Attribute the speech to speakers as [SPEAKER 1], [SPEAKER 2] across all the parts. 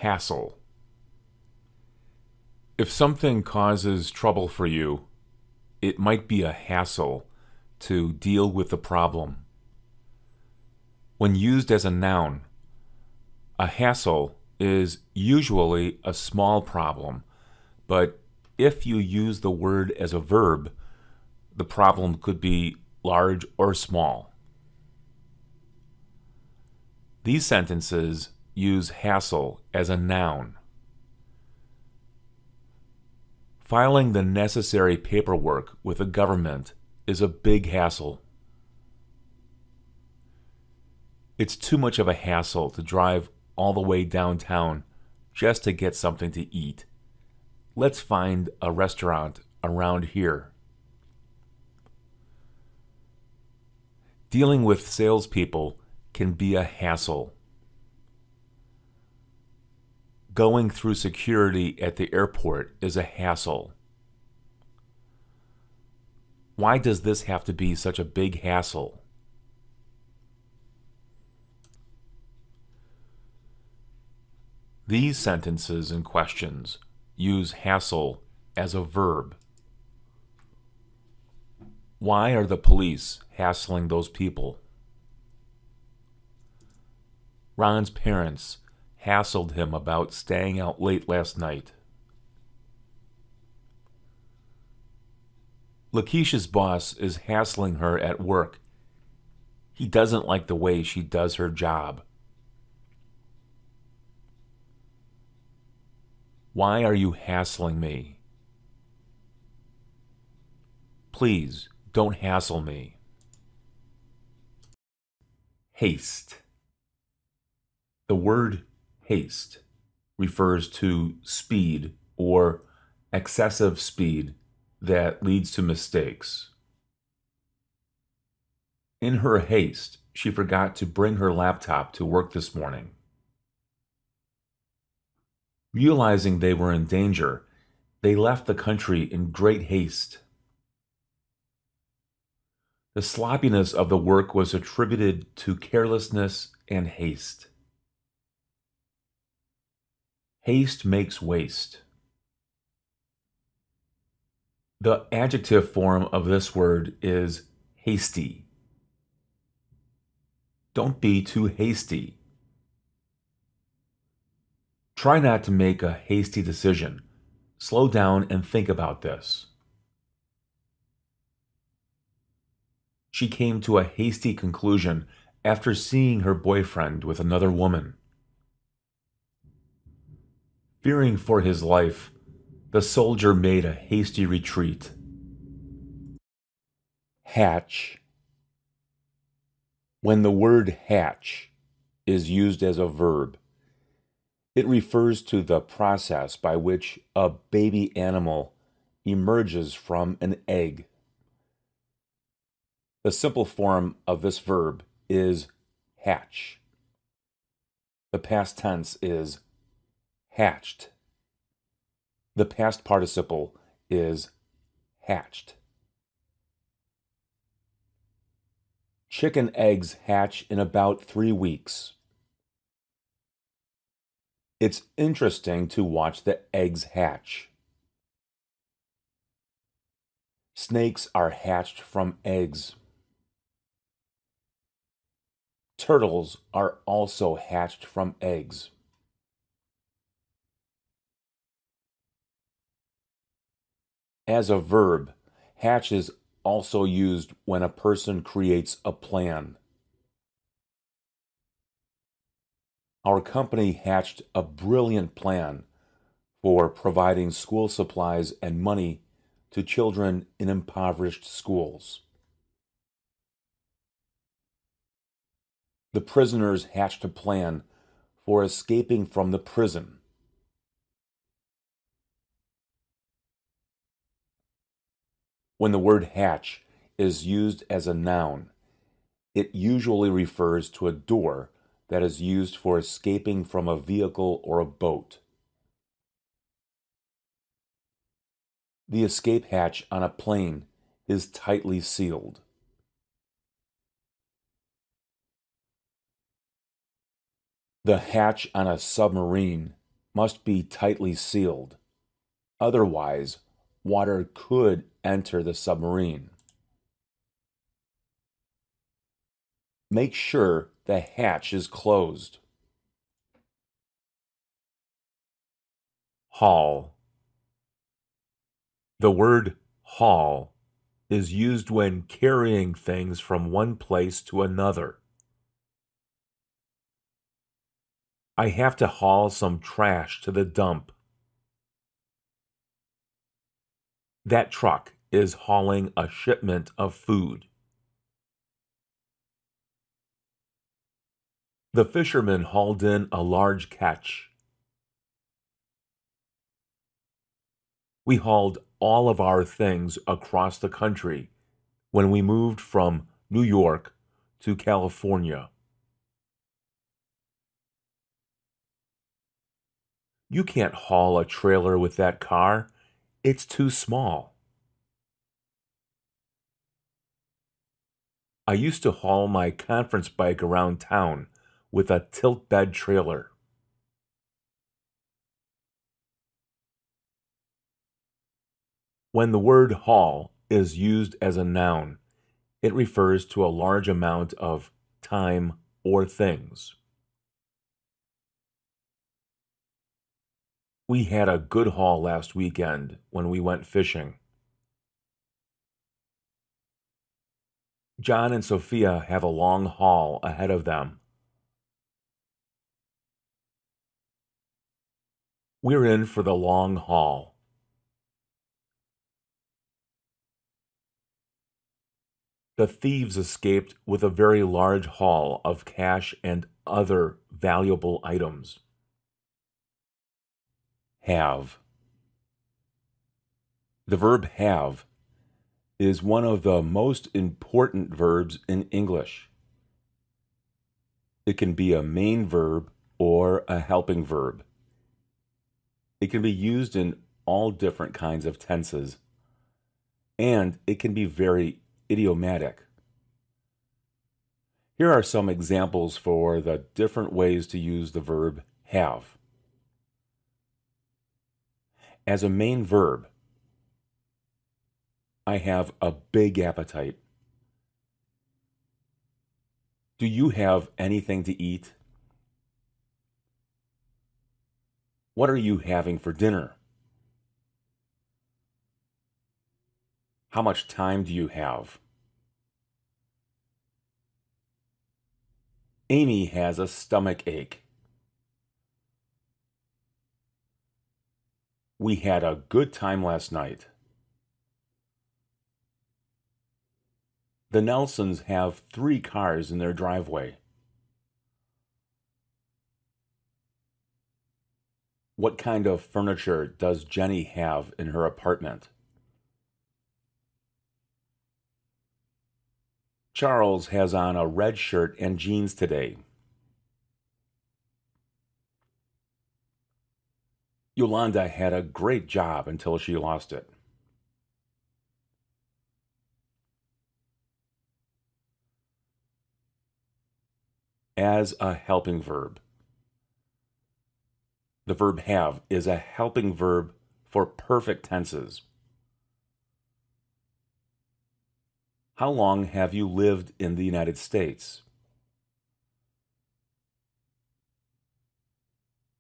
[SPEAKER 1] Hassle. If something causes trouble for you, it might be a hassle to deal with the problem. When used as a noun, a hassle is usually a small problem, but if you use the word as a verb, the problem could be large or small. These sentences use hassle as a noun. Filing the necessary paperwork with the government is a big hassle. It's too much of a hassle to drive all the way downtown just to get something to eat. Let's find a restaurant around here. Dealing with salespeople can be a hassle. Going through security at the airport is a hassle. Why does this have to be such a big hassle? These sentences and questions use hassle as a verb. Why are the police hassling those people? Ron's parents hassled him about staying out late last night. Lakeisha's boss is hassling her at work. He doesn't like the way she does her job. Why are you hassling me? Please, don't hassle me. Haste. The word haste refers to speed or excessive speed that leads to mistakes. In her haste, she forgot to bring her laptop to work this morning. Realizing they were in danger, they left the country in great haste. The sloppiness of the work was attributed to carelessness and haste. Haste makes waste. The adjective form of this word is hasty. Don't be too hasty. Try not to make a hasty decision. Slow down and think about this. She came to a hasty conclusion after seeing her boyfriend with another woman. Fearing for his life, the soldier made a hasty retreat. Hatch. When the word hatch is used as a verb, it refers to the process by which a baby animal emerges from an egg. The simple form of this verb is hatch. The past tense is hatched. The past participle is hatched. Chicken eggs hatch in about 3 weeks. It's interesting to watch the eggs hatch. Snakes are hatched from eggs. Turtles are also hatched from eggs. As a verb, hatch is also used when a person creates a plan. Our company hatched a brilliant plan for providing school supplies and money to children in impoverished schools. The prisoners hatched a plan for escaping from the prison. When the word hatch is used as a noun, it usually refers to a door that is used for escaping from a vehicle or a boat. The escape hatch on a plane is tightly sealed. The hatch on a submarine must be tightly sealed. Otherwise, water could enter the submarine. Make sure the hatch is closed. Haul. The word haul is used when carrying things from one place to another. I have to haul some trash to the dump. That truck is hauling a shipment of food. The fisherman hauled in a large catch. We hauled all of our things across the country when we moved from New York to California. You can't haul a trailer with that car. It's too small. I used to haul my conference bike around town with a tilt bed trailer. When the word haul is used as a noun, it refers to a large amount of time or things. We had a good haul last weekend when we went fishing. John and Sophia have a long haul ahead of them. We're in for the long haul. The thieves escaped with a very large haul of cash and other valuable items. Have. The verb have is one of the most important verbs in English. It can be a main verb or a helping verb. It can be used in all different kinds of tenses, and it can be very idiomatic. Here are some examples for the different ways to use the verb have. As a main verb, I have a big appetite. Do you have anything to eat? What are you having for dinner? How much time do you have? Amy has a stomach ache. We had a good time last night. The Nelsons have 3 cars in their driveway. What kind of furniture does Jenny have in her apartment? Charles has on a red shirt and jeans today. Yolanda had a great job until she lost it. As a helping verb. The verb have is a helping verb for perfect tenses. How long have you lived in the United States?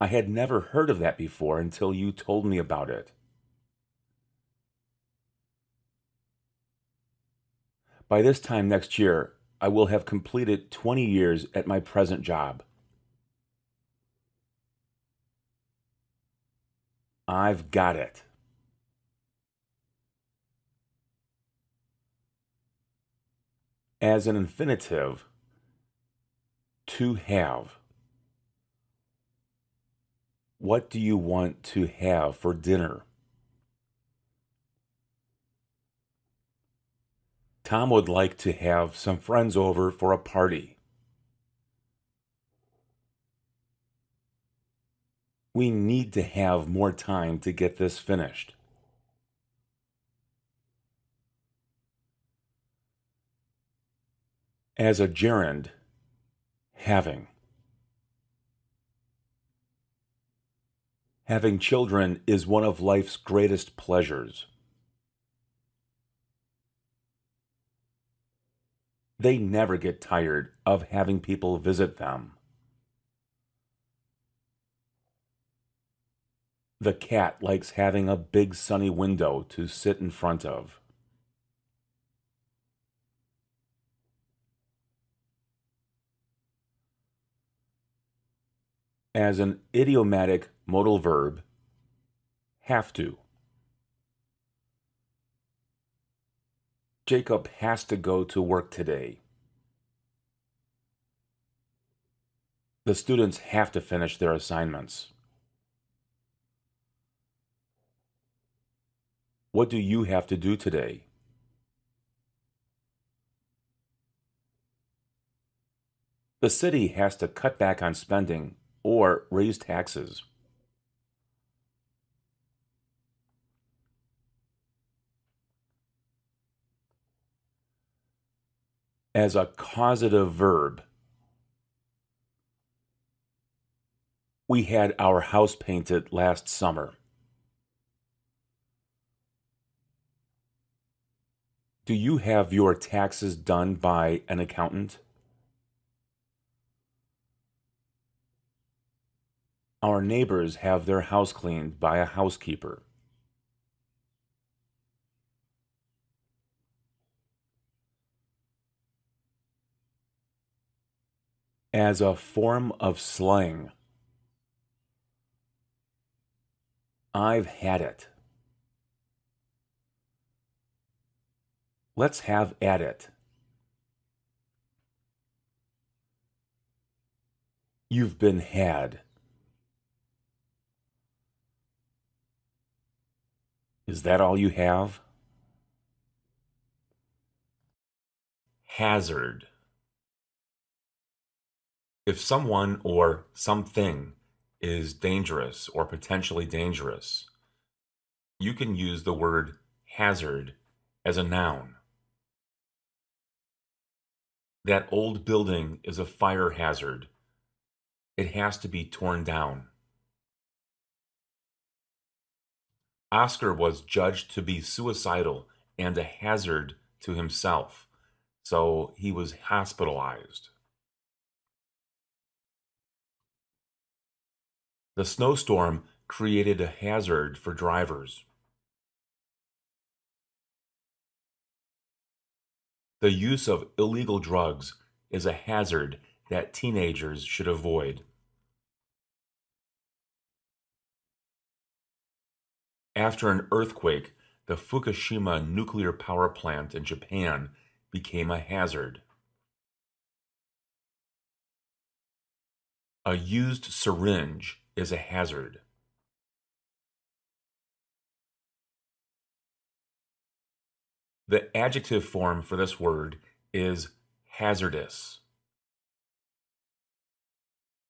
[SPEAKER 1] I had never heard of that before until you told me about it. By this time next year, I will have completed 20 years at my present job. I've got it. As an infinitive, to have. What do you want to have for dinner? Tom would like to have some friends over for a party. We need to have more time to get this finished. As a gerund, having. Having children is one of life's greatest pleasures. They never get tired of having people visit them. The cat likes having a big sunny window to sit in front of. As an idiomatic modal verb, have to. Jacob has to go to work today. The students have to finish their assignments. What do you have to do today? The city has to cut back on spending or raise taxes. As a causative verb, we had our house painted last summer. Do you have your taxes done by an accountant? Our neighbors have their house cleaned by a housekeeper. As a form of slang, I've had it. Let's have at it. You've been had. Is that all you have? Hazard. If someone or something is dangerous or potentially dangerous, you can use the word hazard as a noun. That old building is a fire hazard. It has to be torn down. Oscar was judged to be suicidal and a hazard to himself, so he was hospitalized. The snowstorm created a hazard for drivers. The use of illegal drugs is a hazard that teenagers should avoid. After an earthquake, the Fukushima nuclear power plant in Japan became a hazard. A used syringe is a hazard. The adjective form for this word is hazardous.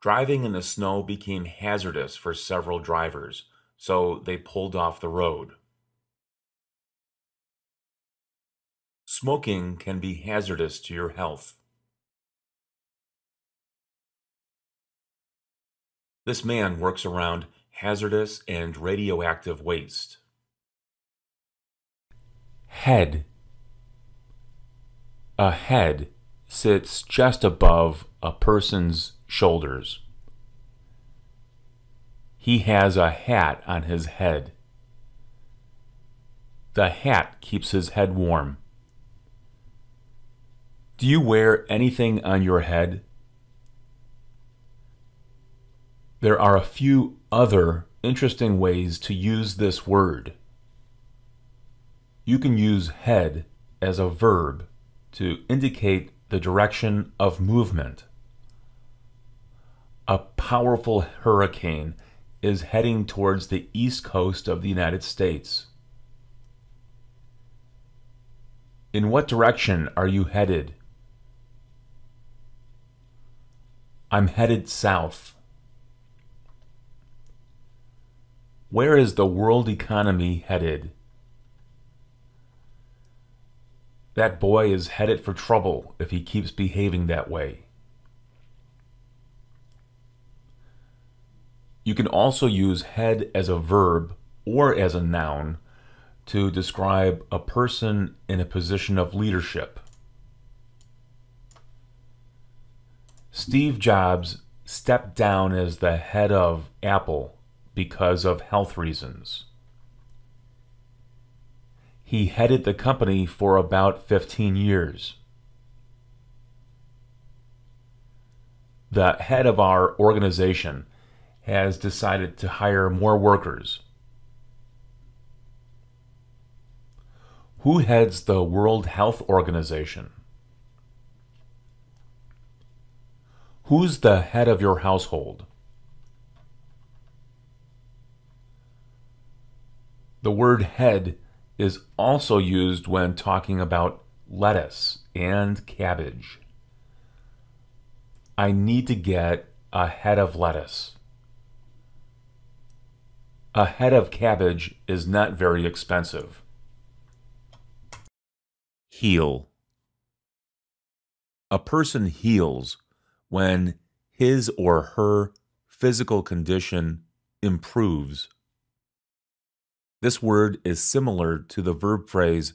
[SPEAKER 1] Driving in the snow became hazardous for several drivers, so they pulled off the road. Smoking can be hazardous to your health. This man works around hazardous and radioactive waste. Head. A head sits just above a person's shoulders. He has a hat on his head. The hat keeps his head warm. Do you wear anything on your head? There are a few other interesting ways to use this word. You can use head as a verb to indicate the direction of movement. A powerful hurricane is heading towards the east coast of the United States. In what direction are you headed? I'm headed south. Where is the world economy headed? That boy is headed for trouble if he keeps behaving that way. You can also use head as a verb or as a noun to describe a person in a position of leadership. Steve Jobs stepped down as the head of Apple because of health reasons. He headed the company for about 15 years. The head of our organization has decided to hire more workers. Who heads the World Health Organization? Who's the head of your household? The word head is also used when talking about lettuce and cabbage. I need to get a head of lettuce. A head of cabbage is not very expensive. Heal. A person heals when his or her physical condition improves. This word is similar to the verb phrase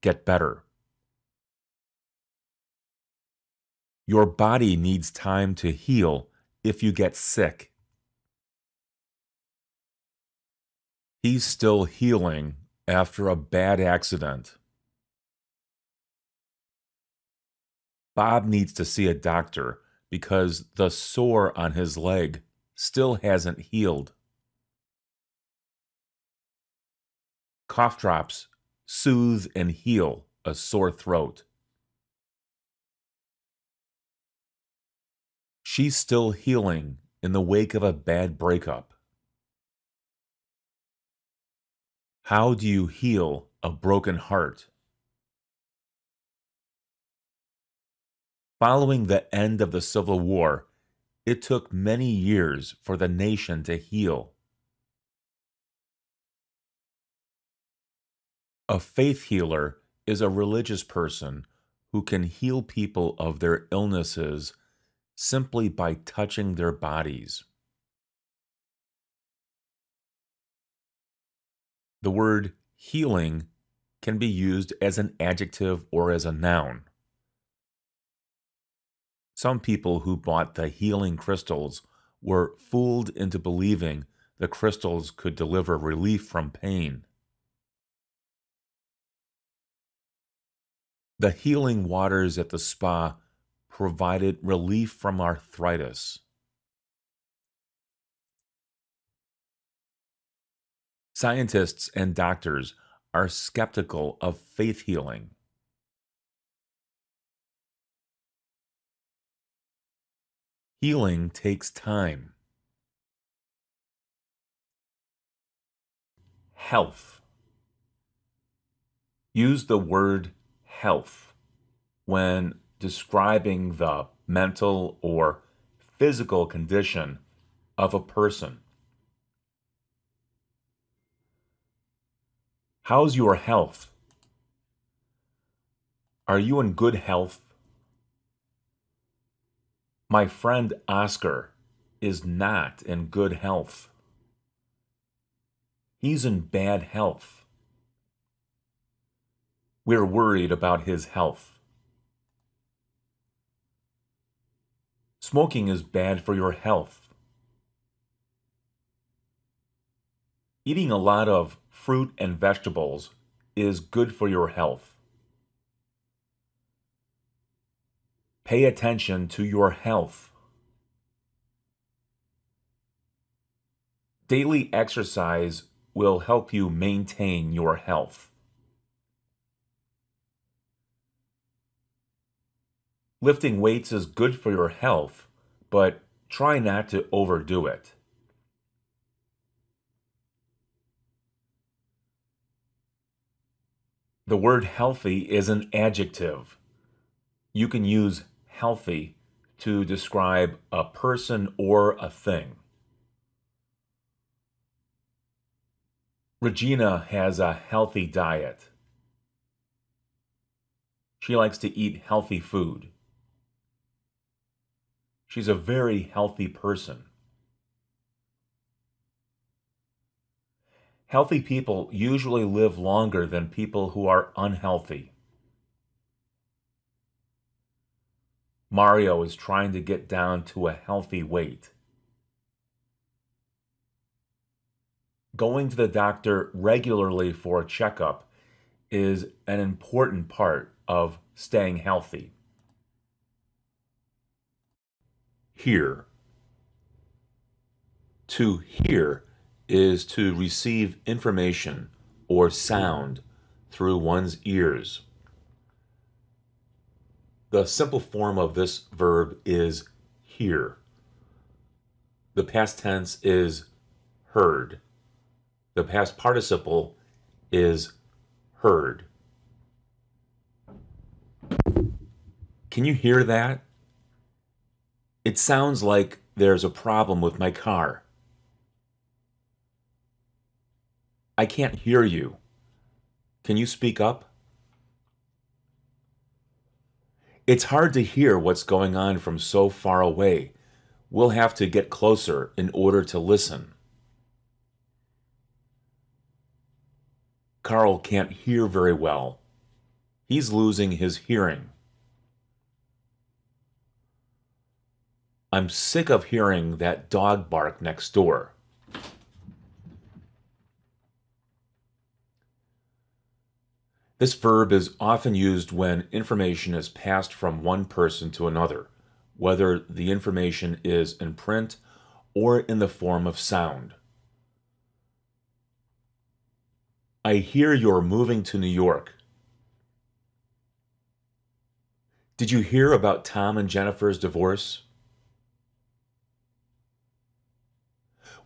[SPEAKER 1] get better. Your body needs time to heal if you get sick. He's still healing after a bad accident. Bob needs to see a doctor because the sore on his leg still hasn't healed. Cough drops soothe and heal a sore throat. She's still healing in the wake of a bad breakup. How do you heal a broken heart? Following the end of the Civil War, it took many years for the nation to heal. A faith healer is a religious person who can heal people of their illnesses simply by touching their bodies. The word healing can be used as an adjective or as a noun. Some people who bought the healing crystals were fooled into believing the crystals could deliver relief from pain. The healing waters at the spa provided relief from arthritis. Scientists and doctors are skeptical of faith healing. Healing takes time. Health. Use the word health when describing the mental or physical condition of a person. How's your health? Are you in good health? My friend Oscar is not in good health. He's in bad health. We're worried about his health. Smoking is bad for your health. Eating a lot of fruit and vegetables is good for your health. Pay attention to your health. Daily exercise will help you maintain your health. Lifting weights is good for your health, but try not to overdo it. The word healthy is an adjective. You can use healthy to describe a person or a thing. Regina has a healthy diet. She likes to eat healthy food. She's a very healthy person. Healthy people usually live longer than people who are unhealthy. Mario is trying to get down to a healthy weight. Going to the doctor regularly for a checkup is an important part of staying healthy. Hear. To hear is to receive information or sound through one's ears. The simple form of this verb is hear. The past tense is heard. The past participle is heard. Can you hear that? It sounds like there's a problem with my car. I can't hear you. Can you speak up? It's hard to hear what's going on from so far away. We'll have to get closer in order to listen. Carl can't hear very well. He's losing his hearing. I'm sick of hearing that dog bark next door. This verb is often used when information is passed from one person to another, whether the information is in print or in the form of sound. I hear you're moving to New York. Did you hear about Tom and Jennifer's divorce?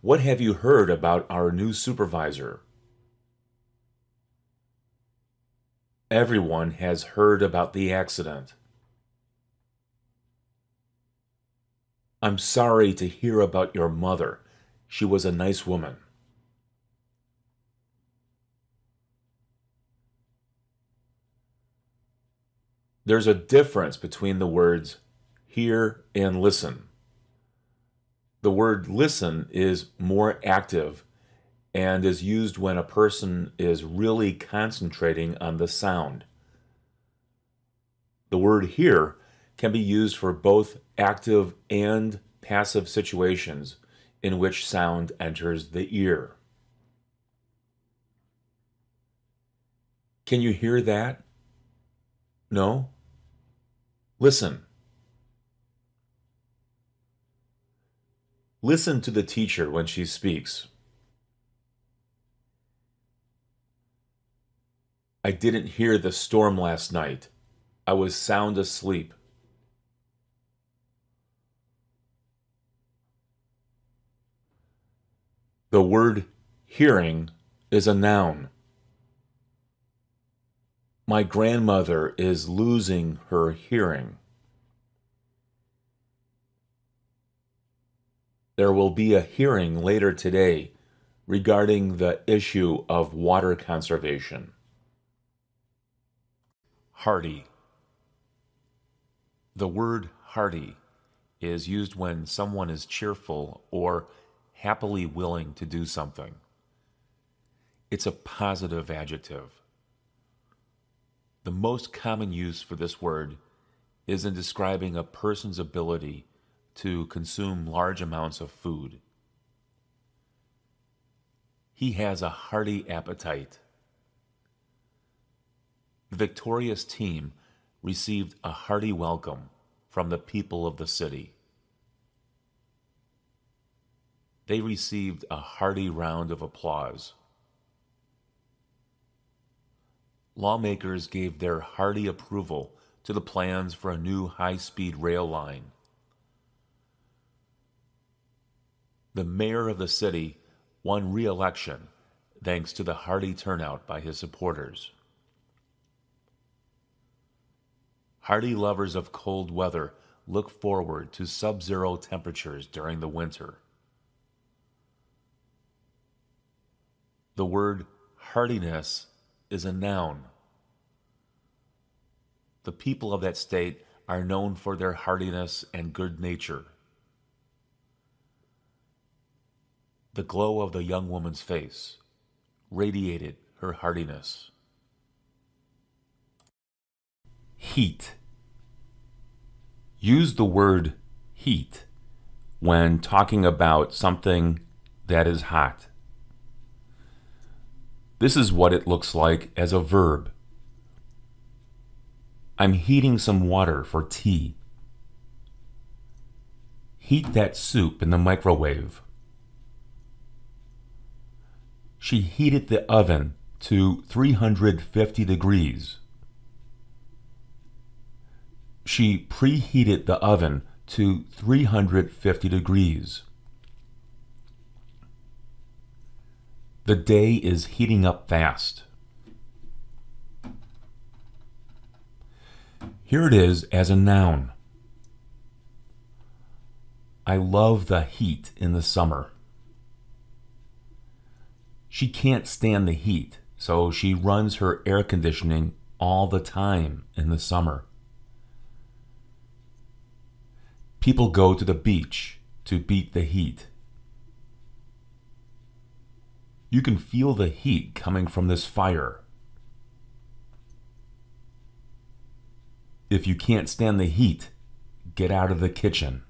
[SPEAKER 1] What have you heard about our new supervisor? Everyone has heard about the accident. I'm sorry to hear about your mother. She was a nice woman. There's a difference between the words hear and listen. The word listen is more active and is used when a person is really concentrating on the sound. The word hear can be used for both active and passive situations in which sound enters the ear. Can you hear that? No? Listen. Listen to the teacher when she speaks. I didn't hear the storm last night. I was sound asleep. The word hearing is a noun. My grandmother is losing her hearing. There will be a hearing later today regarding the issue of water conservation. Hearty. The word hearty is used when someone is cheerful or happily willing to do something. It's a positive adjective. The most common use for this word is in describing a person's ability to consume large amounts of food. He has a hearty appetite. The victorious team received a hearty welcome from the people of the city. They received a hearty round of applause. Lawmakers gave their hearty approval to the plans for a new high-speed rail line. The mayor of the city won re-election thanks to the hearty turnout by his supporters. Hardy lovers of cold weather look forward to sub-zero temperatures during the winter. The word hardiness is a noun. The people of that state are known for their hardiness and good nature. The glow of the young woman's face radiated her hardiness. Heat. Use the word heat when talking about something that is hot. This is what it looks like as a verb. I'm heating some water for tea. Heat that soup in the microwave. She heated the oven to 350 degrees. She preheated the oven to 350 degrees. The day is heating up fast. Here it is as a noun. I love the heat in the summer. She can't stand the heat, so she runs her air conditioning all the time in the summer. People go to the beach to beat the heat. You can feel the heat coming from this fire. If you can't stand the heat, get out of the kitchen.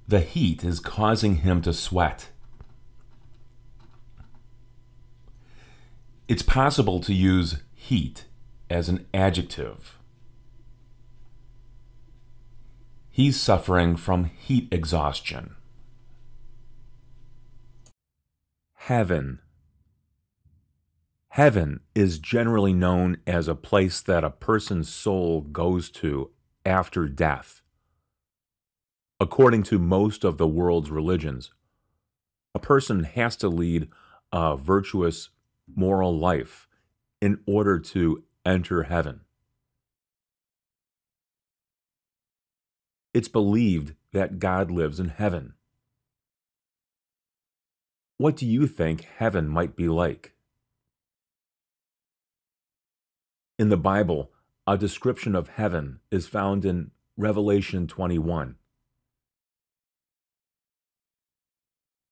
[SPEAKER 1] The heat is causing him to sweat. It's possible to use heat as an adjective. He's suffering from heat exhaustion. Heaven. Heaven is generally known as a place that a person's soul goes to after death. According to most of the world's religions, a person has to lead a virtuous, moral life in order to enter heaven. It's believed that God lives in heaven. What do you think heaven might be like? In the Bible, a description of heaven is found in Revelation 21.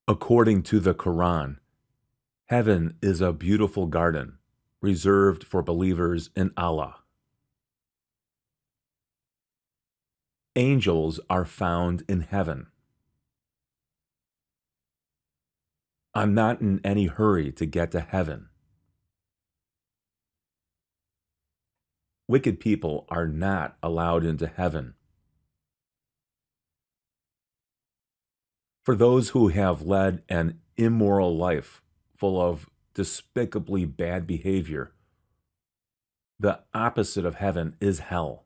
[SPEAKER 1] According to the Quran, heaven is a beautiful garden reserved for believers in Allah. Angels are found in heaven. I'm not in any hurry to get to heaven. Wicked people are not allowed into heaven. For those who have led an immoral life full of despicably bad behavior, the opposite of heaven is hell.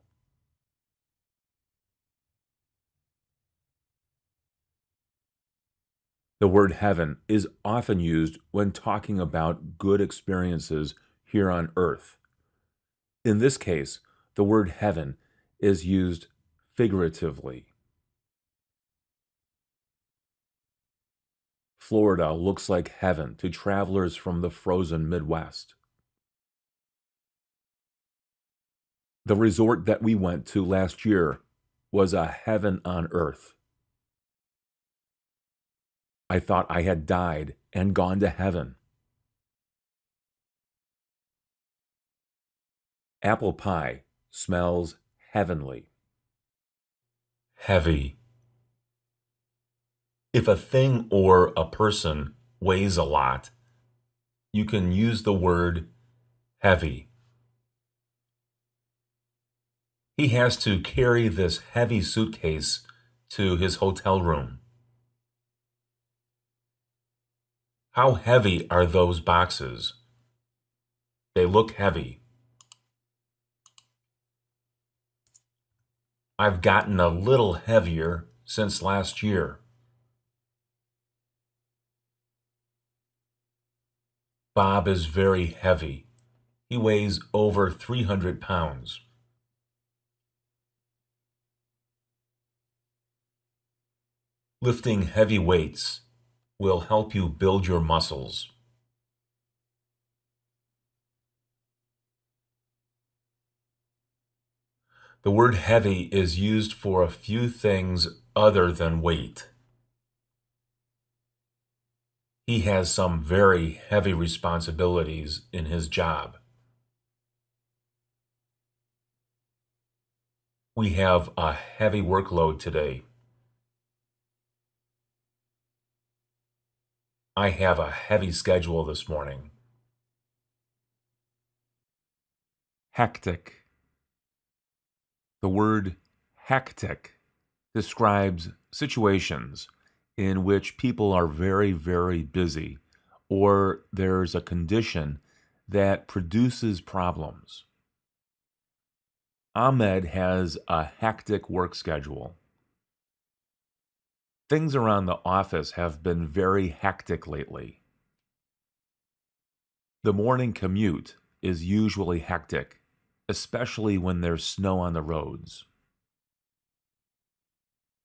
[SPEAKER 1] The word heaven is often used when talking about good experiences here on earth. In this case, the word heaven is used figuratively. Florida looks like heaven to travelers from the frozen Midwest. The resort that we went to last year was a heaven on earth. I thought I had died and gone to heaven. Apple pie smells heavenly. Heavy. If a thing or a person weighs a lot, you can use the word heavy. He has to carry this heavy suitcase to his hotel room. How heavy are those boxes? They look heavy. I've gotten a little heavier since last year. Bob is very heavy. He weighs over 300 pounds. Lifting heavy weights will help you build your muscles. The word heavy is used for a few things other than weight. He has some very heavy responsibilities in his job. We have a heavy workload today. I have a heavy schedule this morning. Hectic. The word hectic describes situations in which people are very, very busy, or there's a condition that produces problems. Ahmed has a hectic work schedule. Things around the office have been very hectic lately. The morning commute is usually hectic, especially when there's snow on the roads.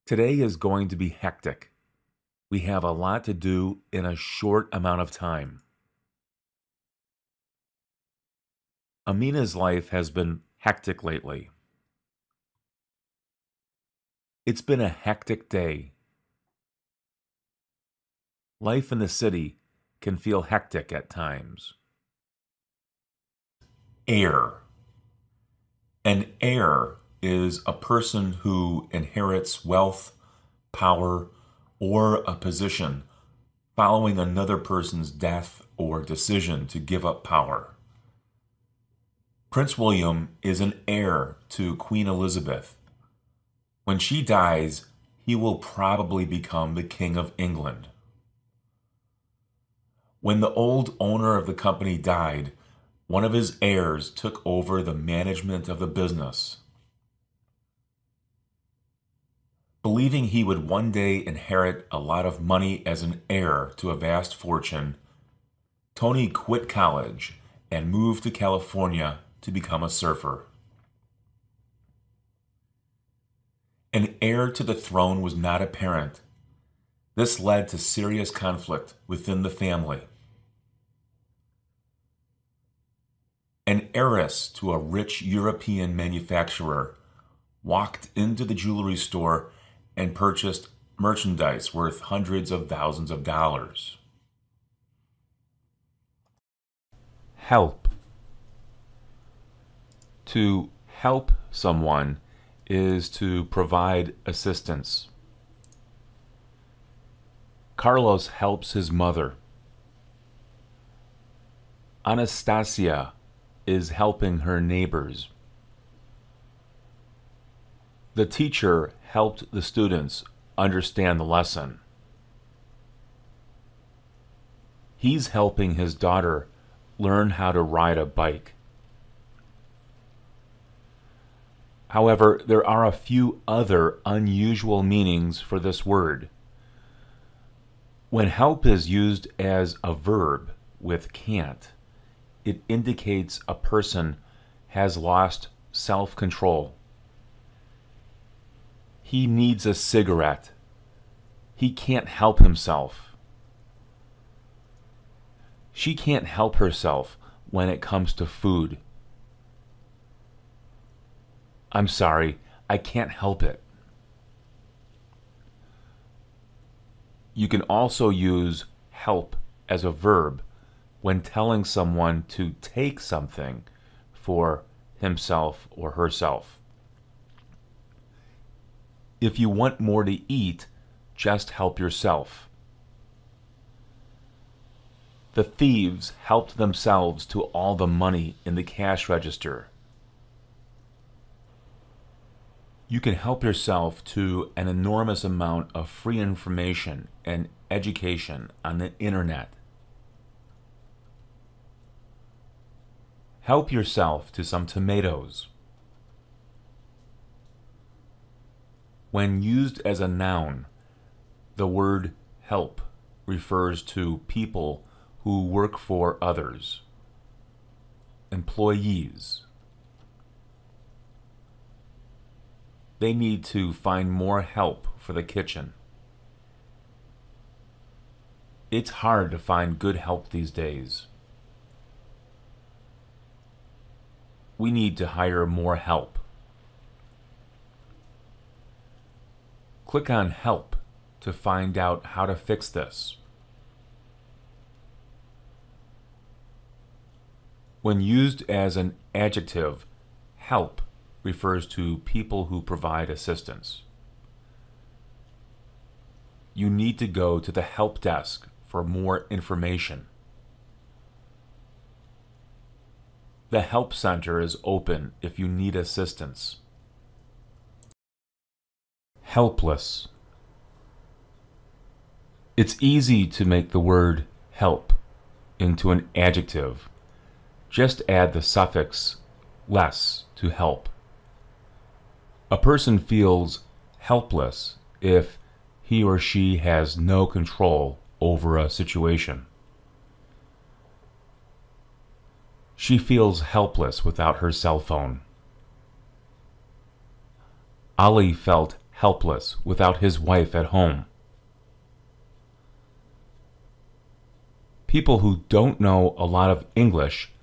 [SPEAKER 1] Today is going to be hectic. We have a lot to do in a short amount of time. Amina's life has been hectic lately. It's been a hectic day. Life in the city can feel hectic at times. Heir. An heir is a person who inherits wealth, power, or a position following another person's death or decision to give up power. Prince William is an heir to Queen Elizabeth. When she dies, he will probably become the King of England. When the old owner of the company died, one of his heirs took over the management of the business. Believing he would one day inherit a lot of money as an heir to a vast fortune, Tony quit college and moved to California to become a surfer. An heir to the throne was not apparent. This led to serious conflict within the family. An heiress to a rich European manufacturer walked into the jewelry store and purchased merchandise worth hundreds of thousands of dollars. Help. To help someone is to provide assistance. Carlos helps his mother. Anastasia is helping her neighbors. The teacher helped the students understand the lesson. He's helping his daughter learn how to ride a bike. However, there are a few other unusual meanings for this word. When help is used as a verb with can't, it indicates a person has lost self-control. He needs a cigarette. He can't help himself. She can't help herself when it comes to food. I'm sorry, I can't help it. You can also use help as a verb when telling someone to take something for himself or herself. If you want more to eat, just help yourself. The thieves helped themselves to all the money in the cash register. You can help yourself to an enormous amount of free information and education on the internet. Help yourself to some tomatoes. When used as a noun, the word help refers to people who work for others, employees. They need to find more help for the kitchen. It's hard to find good help these days. We need to hire more help. Click on Help to find out how to fix this. When used as an adjective, help refers to people who provide assistance. You need to go to the help desk for more information. The help center is open if you need assistance. Helpless. It's easy to make the word help into an adjective. Just add the suffix less to help. A person feels helpless if he or she has no control over a situation. She feels helpless without her cell phone. Ali felt helpless without his wife at home. People who don't know a lot of English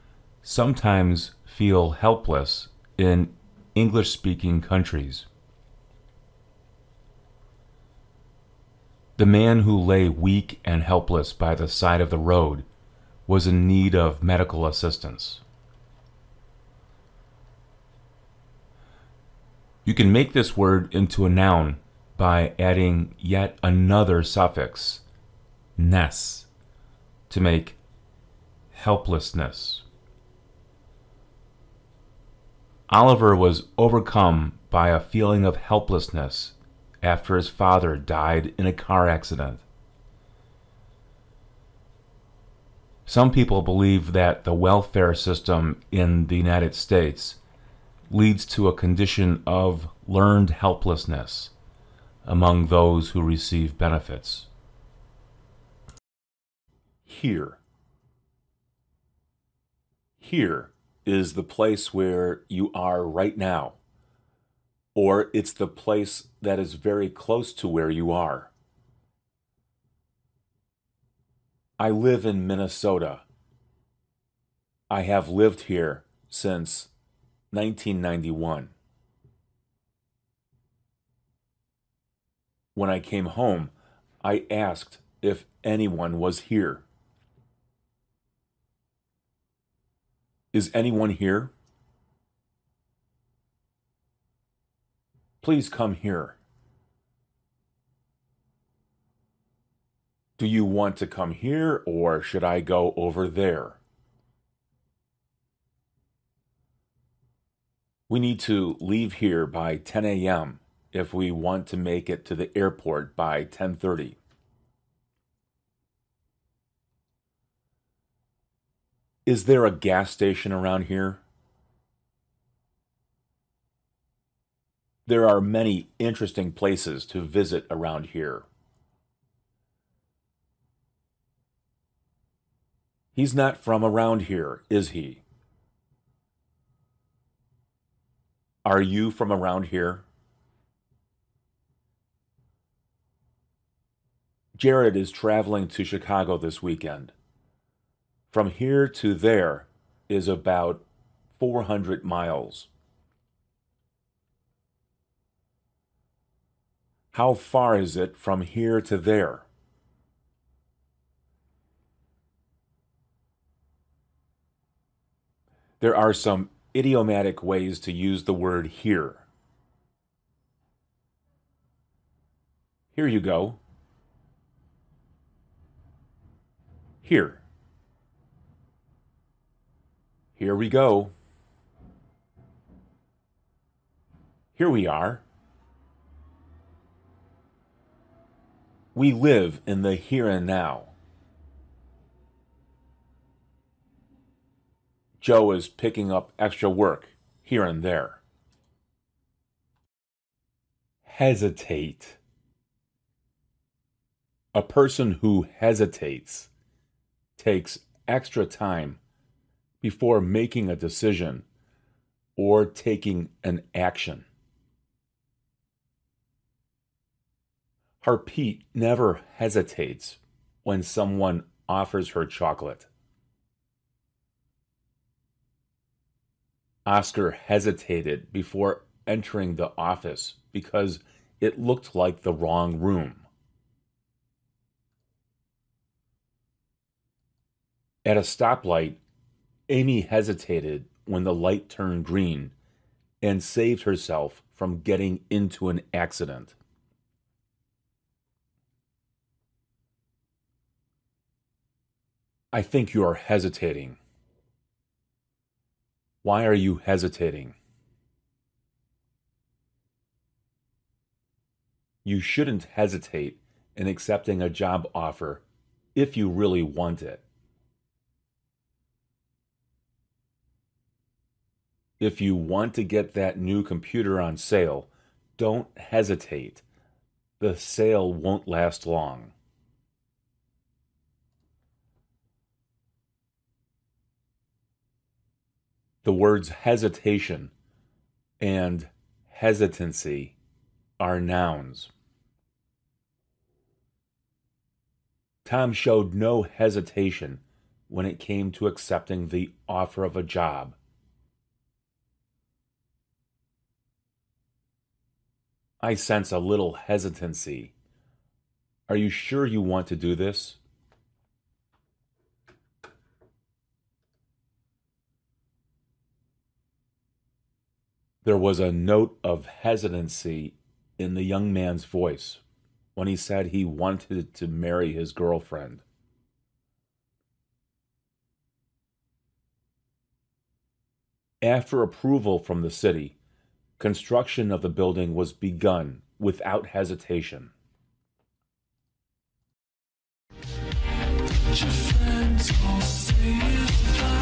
[SPEAKER 1] sometimes feel helpless in English-speaking countries. The man who lay weak and helpless by the side of the road was in need of medical assistance. You can make this word into a noun by adding yet another suffix, ness, to make helplessness. Oliver was overcome by a feeling of helplessness after his father died in a car accident. Some people believe that the welfare system in the United States leads to a condition of learned helplessness among those who receive benefits. Here. Here is the place where you are right now, or it's the place that is very close to where you are. I live in Minnesota. I have lived here since 1991. When I came home, I asked if anyone was here. Is anyone here? Please come here. Do you want to come here, or should I go over there? We need to leave here by 10 a.m. if we want to make it to the airport by 10:30. Is there a gas station around here? There are many interesting places to visit around here. He's not from around here, is he? Are you from around here? Jared is traveling to Chicago this weekend. From here to there is about 400 miles. How far is it from here to there? There are some idiomatic ways to use the word here. Here you go. Here. Here we go. Here we are. We live in the here and now. Joe is picking up extra work here and there. Hesitate. A person who hesitates takes extra time before making a decision or taking an action. Harpreet never hesitates when someone offers her chocolate. Oscar hesitated before entering the office because it looked like the wrong room. At a stoplight, Amy hesitated when the light turned green and saved herself from getting into an accident. I think you are hesitating. Why are you hesitating? You shouldn't hesitate in accepting a job offer if you really want it. If you want to get that new computer on sale, don't hesitate. The sale won't last long. The words hesitation and hesitancy are nouns. Tom showed no hesitation when it came to accepting the offer of a job. I sense a little hesitancy. Are you sure you want to do this? There was a note of hesitancy in the young man's voice when he said he wanted to marry his girlfriend. After approval from the city, construction of the building was begun without hesitation. Your friends all say